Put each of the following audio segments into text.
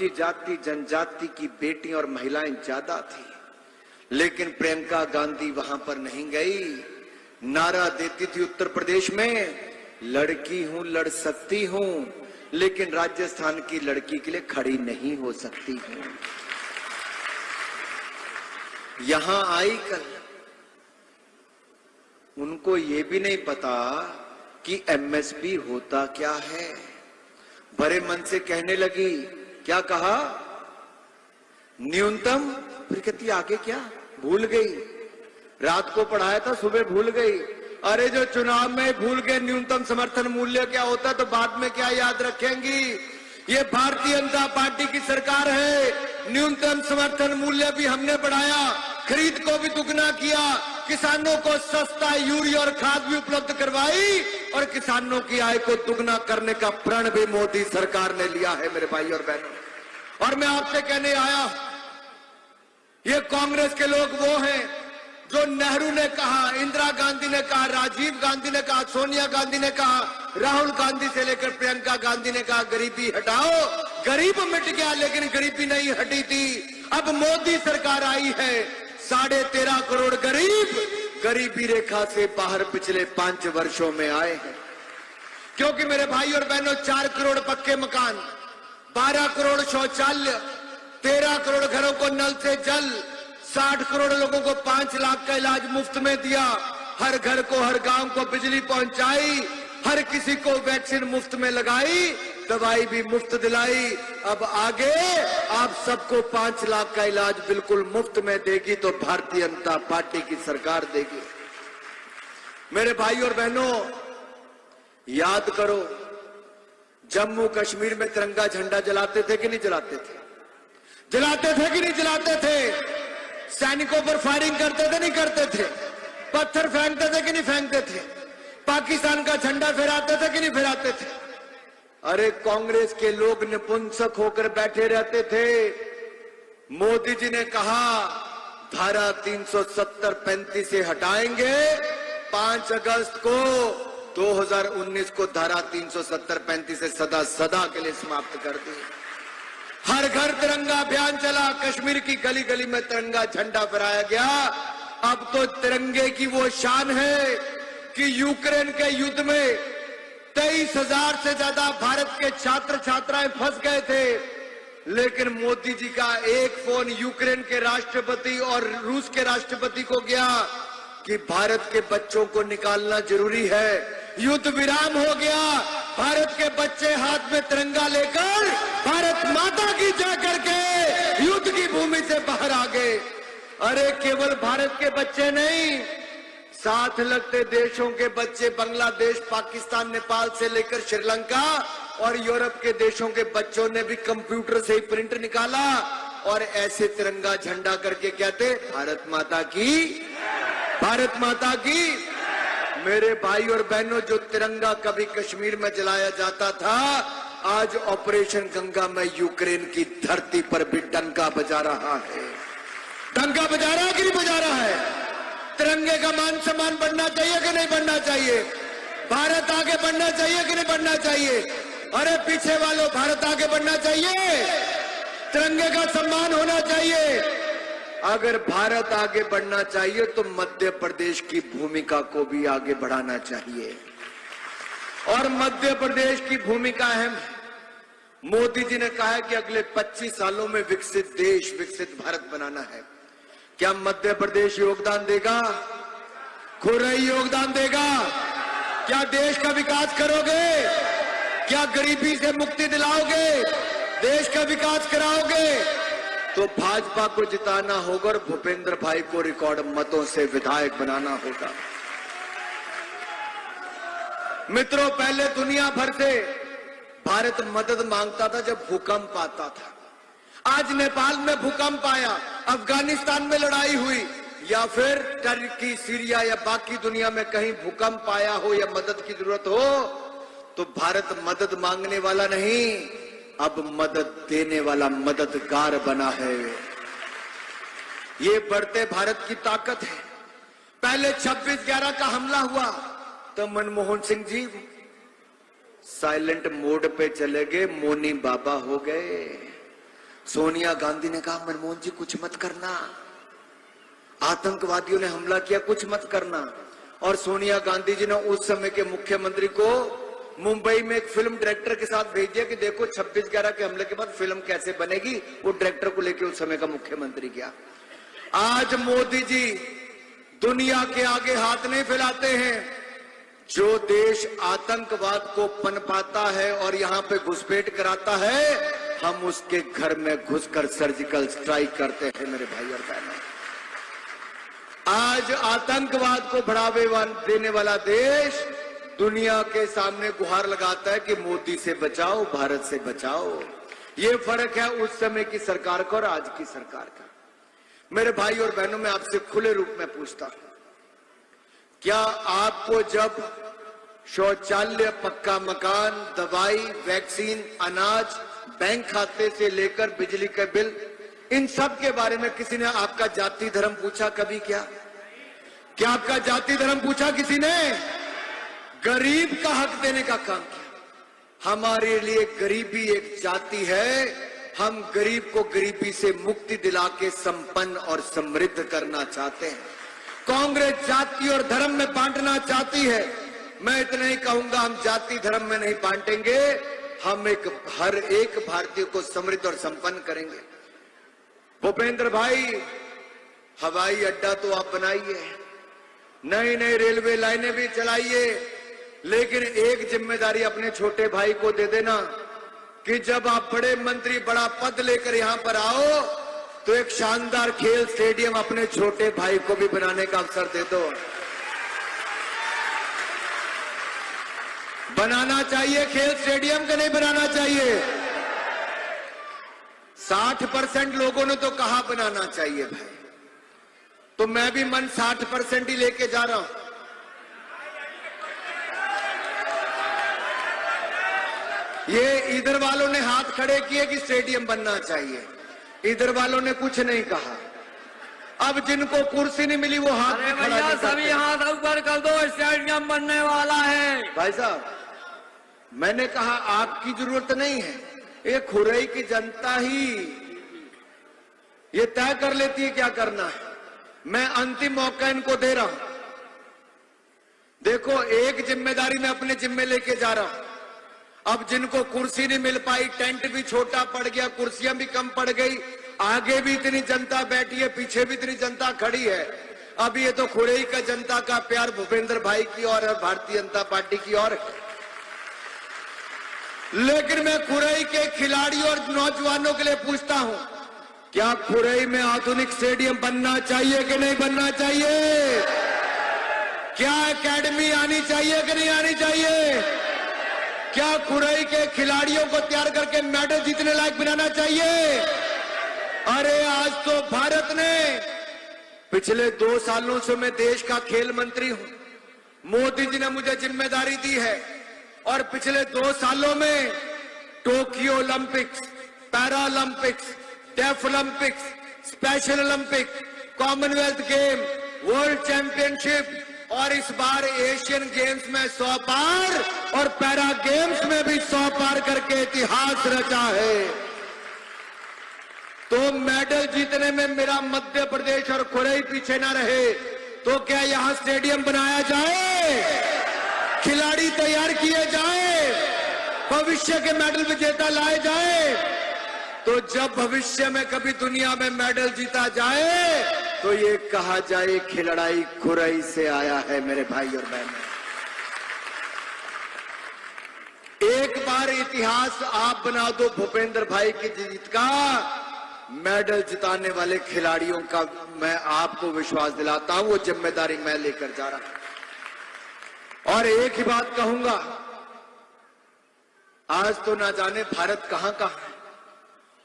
अनुसूचित जाति जनजाति की बेटियां और महिलाएं ज्यादा थी, लेकिन प्रियंका गांधी वहां पर नहीं गई। नारा देती थी उत्तर प्रदेश में, लड़की हूं लड़ सकती हूं, लेकिन राजस्थान की लड़की के लिए खड़ी नहीं हो सकती हूं। यहां आई कल, उनको ये भी नहीं पता कि एमएसपी होता क्या है। भरे मन से कहने लगी, क्या कहा? न्यूनतम, फिर कहती आगे क्या? भूल गई। रात को पढ़ाया था, सुबह भूल गई। अरे जो चुनाव में भूल गए न्यूनतम समर्थन मूल्य क्या होता है, तो बाद में क्या याद रखेंगी? ये भारतीय जनता पार्टी की सरकार है। न्यूनतम समर्थन मूल्य भी हमने बढ़ाया, खरीद को भी दुगना किया, किसानों को सस्ता यूरिया और खाद भी उपलब्ध करवाई, और किसानों की आय को दुगना करने का प्रण भी मोदी सरकार ने लिया है मेरे भाई और बहनों। और मैं आपसे कहने आया, ये कांग्रेस के लोग वो हैं जो नेहरू ने कहा, इंदिरा गांधी ने कहा, राजीव गांधी ने कहा, सोनिया गांधी ने कहा, राहुल गांधी से लेकर प्रियंका गांधी ने कहा गरीबी हटाओ। गरीब मिट गया, लेकिन गरीबी नहीं हटी थी। अब मोदी सरकार आई है, 13.5 करोड़ गरीब गरीबी रेखा से बाहर पिछले 5 वर्षों में आए हैं। क्योंकि मेरे भाई और बहनों, 4 करोड़ पक्के मकान, 12 करोड़ शौचालय, 13 करोड़ घरों को नल से जल, 60 करोड़ लोगों को 5 लाख का इलाज मुफ्त में दिया, हर घर को, हर गांव को बिजली पहुंचाई, हर किसी को वैक्सीन मुफ्त में लगाई, दवाई भी मुफ्त दिलाई। अब आगे आप सबको 5 लाख का इलाज बिल्कुल मुफ्त में देगी तो भारतीय जनता पार्टी की सरकार देगी। मेरे भाई और बहनों, याद करो, जम्मू कश्मीर में तिरंगा झंडा जलाते थे कि नहीं जलाते थे? जलाते थे कि नहीं जलाते थे? सैनिकों पर फायरिंग करते थे नहीं करते थे? पत्थर फेंकते थे कि नहीं फेंकते थे? पाकिस्तान का झंडा फहराते थे कि नहीं फहराते थे? अरे कांग्रेस के लोग नपुंसक होकर बैठे रहते थे। मोदी जी ने कहा धारा 370-35 से हटाएंगे, 5 अगस्त को 2019 को धारा 370-35 से सदा सदा के लिए समाप्त कर दी। हर घर तिरंगा अभियान चला, कश्मीर की गली गली में तिरंगा झंडा फहराया गया। अब तो तिरंगे की वो शान है कि यूक्रेन के युद्ध में 23,000 से ज्यादा भारत के छात्र छात्राएं फंस गए थे, लेकिन मोदी जी का एक फोन यूक्रेन के राष्ट्रपति और रूस के राष्ट्रपति को गया कि भारत के बच्चों को निकालना जरूरी है। युद्ध विराम हो गया, भारत के बच्चे हाथ में तिरंगा लेकर भारत माता की जय करके युद्ध की भूमि से बाहर आ गए। अरे केवल भारत के बच्चे नहीं, साथ लगते देशों के बच्चे, बांग्लादेश, पाकिस्तान, नेपाल से लेकर श्रीलंका और यूरोप के देशों के बच्चों ने भी कंप्यूटर से ही प्रिंट निकाला और ऐसे तिरंगा झंडा करके कहते भारत माता की, भारत माता की। मेरे भाई और बहनों, जो तिरंगा कभी कश्मीर में जलाया जाता था, आज ऑपरेशन गंगा में यूक्रेन की धरती पर भी डंका बजा रहा है। डंका बजा रहा है कि नहीं बजा रहा है? तिरंगे का मान सम्मान बढ़ना चाहिए कि नहीं बढ़ना चाहिए? भारत आगे बढ़ना चाहिए कि नहीं बढ़ना चाहिए? अरे पीछे वालों, भारत आगे बढ़ना चाहिए, तिरंगे का सम्मान होना चाहिए। अगर भारत आगे बढ़ना चाहिए तो मध्य प्रदेश की भूमिका को भी आगे बढ़ाना चाहिए, और मध्य प्रदेश की भूमिका अहम है। मोदी जी ने कहा है कि अगले 25 सालों में विकसित देश, विकसित भारत बनाना है। क्या मध्य प्रदेश योगदान देगा? खुरई योगदान देगा? क्या देश का विकास करोगे? क्या गरीबी से मुक्ति दिलाओगे? देश का विकास कराओगे? तो भाजपा को जिताना होगा और भूपेंद्र भाई को रिकॉर्ड मतों से विधायक बनाना होगा। मित्रों, पहले दुनिया भर से भारत मदद मांगता था जब भूकंप आता था। आज नेपाल में भूकंप आया, अफगानिस्तान में लड़ाई हुई, या फिर टर्की, सीरिया या बाकी दुनिया में कहीं भूकंप आया हो या मदद की जरूरत हो, तो भारत मदद मांगने वाला नहीं, अब मदद देने वाला मददगार बना है। ये बढ़ते भारत की ताकत है। पहले 26/11 का हमला हुआ तो मनमोहन सिंह जी साइलेंट मोड पे चले गए, मौनी बाबा हो गए। सोनिया गांधी ने कहा मनमोहन जी कुछ मत करना, आतंकवादियों ने हमला किया, कुछ मत करना। और सोनिया गांधी जी ने उस समय के मुख्यमंत्री को मुंबई में एक फिल्म डायरेक्टर के साथ भेज दिया कि देखो 26/11 के हमले के बाद फिल्म कैसे बनेगी। वो डायरेक्टर को लेकर उस समय का मुख्यमंत्री गया। आज मोदी जी दुनिया के आगे हाथ नहीं फैलाते हैं। जो देश आतंकवाद को पनपाता है और यहां पे घुसपैठ कराता है, हम उसके घर में घुसकर सर्जिकल स्ट्राइक करते हैं मेरे भाई और बहनों। आज आतंकवाद को बढ़ावे देने वाला देश दुनिया के सामने गुहार लगाता है कि मोदी से बचाओ, भारत से बचाओ। ये फर्क है उस समय की सरकार का और आज की सरकार का। मेरे भाई और बहनों, मैं आपसे खुले रूप में पूछता हूं, क्या आपको जब शौचालय, पक्का मकान, दवाई, वैक्सीन, अनाज, बैंक खाते से लेकर बिजली का बिल, इन सब के बारे में किसी ने आपका जाति धर्म पूछा कभी? क्या आपका जाति धर्म पूछा किसी ने? गरीब का हक देने का काम किया। हमारे लिए गरीबी एक जाति है। हम गरीब को गरीबी से मुक्ति दिला के संपन्न और समृद्ध करना चाहते हैं। कांग्रेस जाति और धर्म में बांटना चाहती है। मैं इतना ही कहूंगा, हम जाति धर्म में नहीं बांटेंगे, हम हर एक भारतीय को समृद्ध और संपन्न करेंगे। भूपेंद्र भाई, हवाई अड्डा तो आप बनाइए, नई नई रेलवे लाइनें भी चलाइए, लेकिन एक जिम्मेदारी अपने छोटे भाई को दे देना कि जब आप बड़े मंत्री, बड़ा पद लेकर यहां पर आओ तो एक शानदार खेल स्टेडियम अपने छोटे भाई को भी बनाने का अवसर दे दो। बनाना चाहिए खेल स्टेडियम का, नहीं बनाना चाहिए? 60% लोगों ने तो कहा बनाना चाहिए भाई, तो मैं भी मन 60% ही लेके जा रहा हूं। ये इधर वालों ने हाथ खड़े किए कि स्टेडियम बनना चाहिए, इधर वालों ने कुछ नहीं कहा। अब जिनको कुर्सी नहीं मिली वो हाथ नहीं खड़ा कर सकते। सभी हाथ ऊपर कर दो, स्टेडियम बनने वाला है। भाई साहब, मैंने कहा आपकी जरूरत नहीं है, ये खुरई की जनता ही ये तय कर लेती है क्या करना है। मैं अंतिम मौका इनको दे रहा हूं। देखो, एक जिम्मेदारी मैं अपने जिम्मे लेके जा रहा हूं। अब जिनको कुर्सी नहीं मिल पाई, टेंट भी छोटा पड़ गया, कुर्सियां भी कम पड़ गई, आगे भी इतनी जनता बैठी है, पीछे भी इतनी जनता खड़ी है। अब ये तो खुरई का जनता का प्यार भूपेंद्र भाई की और भारतीय जनता पार्टी की और, लेकिन मैं खुरई के खिलाड़ियों और नौजवानों के लिए पूछता हूं, क्या खुरई में आधुनिक स्टेडियम बनना चाहिए कि नहीं बनना चाहिए? क्या एकेडमी आनी चाहिए कि नहीं आनी चाहिए? क्या खुरई के खिलाड़ियों को तैयार करके मेडल जीतने लायक बनाना चाहिए? अरे आज तो भारत ने पिछले 2 सालों से, मैं देश का खेल मंत्री हूं, मोदी जी ने मुझे जिम्मेदारी दी है और पिछले 2 सालों में Tokyo Olympics, para Olympics, deaf Olympics, special Olympic, Commonwealth game, world championship और इस बार एशियन गेम्स में 100 पार और पैरा गेम्स में भी 100 पार करके इतिहास रचा है। तो मेडल जीतने में मेरा मध्य प्रदेश और खुरई पीछे ना रहे, तो क्या यहां स्टेडियम बनाया जाए, खिलाड़ी तैयार किए जाए, भविष्य के मेडल विजेता लाए जाए। तो जब भविष्य में कभी दुनिया में मेडल जीता जाए तो ये कहा जाए खिलाड़ी खुरई से आया है। मेरे भाई और बहनों, एक बार इतिहास आप बना दो भूपेंद्र भाई की जीत का, मेडल जिताने वाले खिलाड़ियों का मैं आपको विश्वास दिलाता हूं, वो जिम्मेदारी मैं लेकर जा रहा हूं। और एक ही बात कहूंगा, आज तो ना जाने भारत कहां कहां है।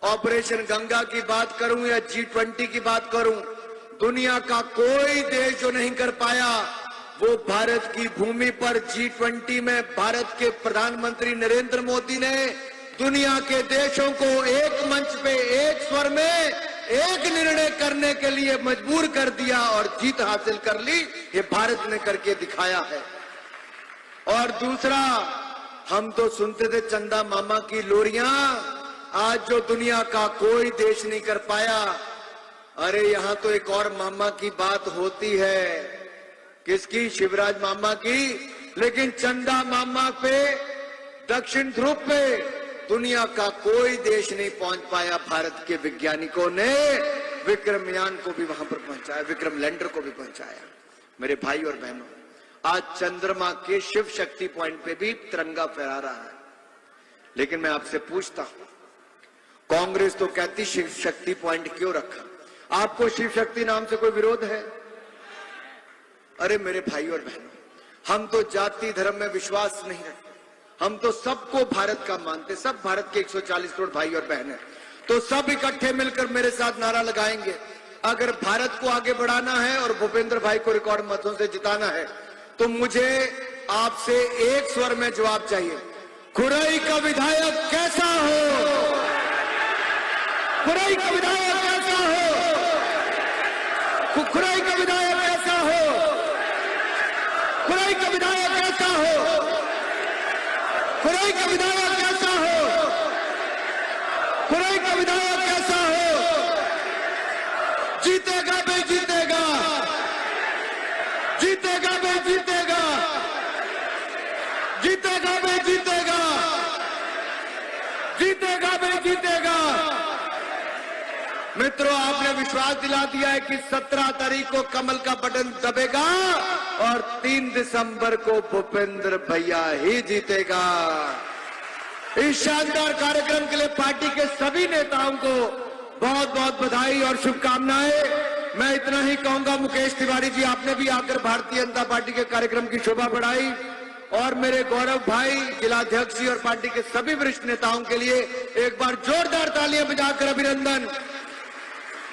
ऑपरेशन गंगा की बात करूं या G20 की बात करूं, दुनिया का कोई देश जो नहीं कर पाया वो भारत की भूमि पर G20 में भारत के प्रधानमंत्री नरेंद्र मोदी ने दुनिया के देशों को एक मंच पे, एक स्वर में, एक निर्णय करने के लिए मजबूर कर दिया और जीत हासिल कर ली। ये भारत ने करके दिखाया है। और दूसरा, हम तो सुनते थे चंदा मामा की लोरियां, आज जो दुनिया का कोई देश नहीं कर पाया। अरे यहां तो एक और मामा की बात होती है। किसकी? शिवराज मामा की। लेकिन चंदा मामा पे, दक्षिण ध्रुव पे दुनिया का कोई देश नहीं पहुंच पाया। भारत के वैज्ञानिकों ने विक्रमयान को भी वहां पर पहुंचाया, विक्रम लैंडर को भी पहुंचाया। मेरे भाई और बहनों, आज चंद्रमा के शिव शक्ति पॉइंट पे भी तिरंगा फहरा रहा है। लेकिन मैं आपसे पूछता हूं, कांग्रेस तो कहती शिव शक्ति पॉइंट क्यों रखा? आपको शिव शक्ति नाम से कोई विरोध है? अरे मेरे भाई और बहनों, हम तो जाति धर्म में विश्वास नहीं रखते। हम तो सबको भारत का मानते। सब भारत के 140 करोड़ भाई और बहन हैं। तो सब इकट्ठे मिलकर मेरे साथ नारा लगाएंगे, अगर भारत को आगे बढ़ाना है और भूपेंद्र भाई को रिकॉर्ड मतों से जिताना है तो मुझे आपसे एक स्वर में जवाब चाहिए। खुरई का विधायक कैसा हो? खुरई का विधायक कैसा हो? खुरई का विधायक कैसा हो? खुरई का विधायक कैसा हो? खुरई का विधायक कैसा हो? खुरई का विधायक कैसा हो? जीतेगा भाई, जीतेगा, जीतेगा भाई, जीतेगा, जीतेगा भाई, जीतेगा, जीतेगा भाई, जीतेगा। मित्रों, आपने विश्वास दिला दिया है कि 17 तारीख को कमल का बटन दबेगा और 3 दिसंबर को भूपेंद्र भैया ही जीतेगा। इस शानदार कार्यक्रम के लिए पार्टी के सभी नेताओं को बहुत बहुत बधाई और शुभकामनाएं। मैं इतना ही कहूंगा, मुकेश तिवारी जी, आपने भी आकर भारतीय जनता पार्टी के कार्यक्रम की शोभा बढ़ाई। और मेरे गौरव भाई, जिलाध्यक्ष जी और पार्टी के सभी वरिष्ठ नेताओं के लिए एक बार जोरदार तालियां बजाकर अभिनंदन।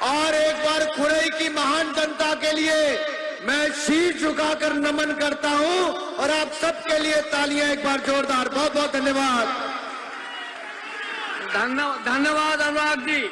और एक बार खुरई की महान जनता के लिए मैं शीश झुकाकर नमन करता हूं। और आप सबके लिए तालियां एक बार जोरदार। बहुत बहुत धन्यवाद। धन्यवाद अनुराग जी।